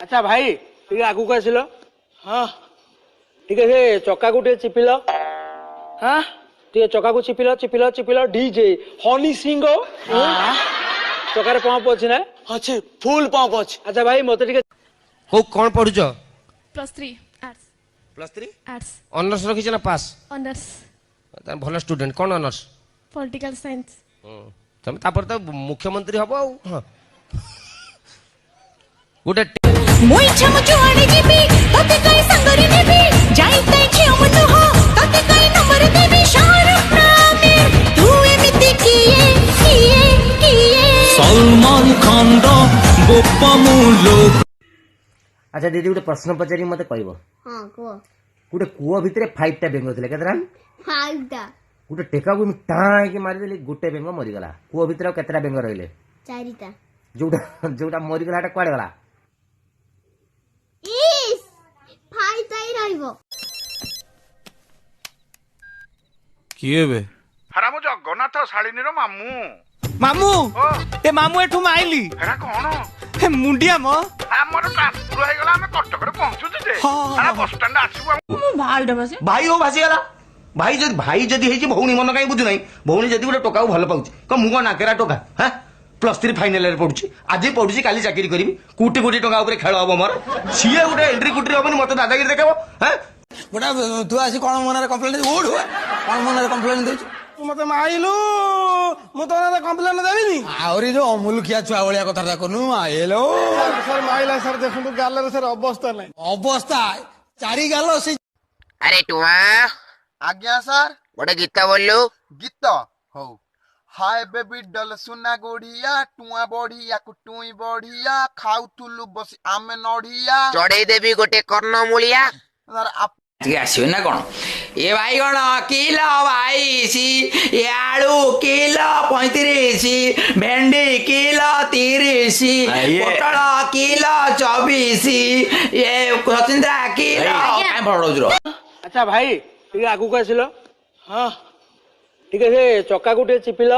अच्छा भाई ठीक है आगू आसिल हाँ ठीक है से चक्का को चिपिल हाँ ठीक चक्का को चिपिल चिपिल चिपिल डीजे हनी सिंह चकार पंप अच्छी ना अच्छे फुल पंप अच्छे अच्छा भाई मत कौन पढ़ुच +3 आर्ट्स +3 आर्ट्स ऑनर्स रखी ना पास ऑनर्स भल स्टूडेंट कौन ऑनर्स पॉलिटिकल साइंस तुम तापर तो मुख्यमंत्री हबो हां गोटे মই ছমচু আড়ে জিবি তোতে কাই সঙ্গরে নেবি যাইতে ঝিও মনু হো তোতে কাই নম্বর দেবি শাহরুখ নামে তু এমিতি কিয়ে কিয়ে কিয়ে सलमान खान रो गोपा मुलो। अच्छा दीदी गोटे प्रश्न पचारि मते कहबो हां को गोटे कुओ भितरे 5 टा बेंग थिले केतरा 5 टा गोटे टेका को टाई के मारि देली गोटे बेंग मरि गला कुओ भितरे केतरा बेंग रहिले 4 टा जोटा जोटा मरि गला कुआडे गला इस 5 टाई रहइबो किए बे हरा मु जगन्नाथ शालिनी रो मामू मामू ए मामू एठू माइली हेरा कोन ए मुंडिया म हमर ट्रांसफर हे गला हम कटक रे पहुंचु जे हरा बस स्टैंड आसीबो भाई ओ भासी गला भाई जदी हेची भौणी मन काई बुझु नाही भौणी जदी गोटे टोका भल पाउची क मु को नाकेरा टोका हां +3 फाइनल रे पडुची आज पडुची काली चाकरी करबी कोटी कोटी टका ऊपर खेल हबो मोर सीए गोटे एंट्री कुटी हबनी मते दादागिरी देखाबो हां गोटा तू आसी कोन मनरे कंप्लेंट ओढ कोन मनरे कंप्लेंट देछ तू मते माइलु मु तो ना कंप्लेंट देबिनी आउरी जो अमुलखिया छुआ भलिया कथा कोनु आइलो सर माइला सर देखंतु गालरे सर अवस्था नै अवस्था चारी गालो से अरे टुआ आज्ञा सर गोटे गीत बोलू गीत हो हाय बेबी डल सुना गोढ़िया टुआ बढ़िया कुटुई बढ़िया खाऊ तुलु बस आमे नढ़िया चढ़ई देवी गोटे कर्ण मूलिया सर आप आसवे ना कौन ये भाई कौन किलो 22 आलू किलो 35 भेंडी किलो 30 पोटल किलो 24 ये सचिंद्रा किलो अच्छा भाई ठीक आगू आसिल हाँ ठीक है से चक्का को चिपिल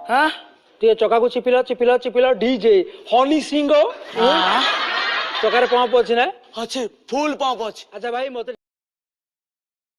हाँ ठीक चक्का को चिपिल चिपिल चिपिल डीजे हनी सिंह चकार पंप अच्छी ना अच्छे फुल पंप अच्छे अच्छा भाई मत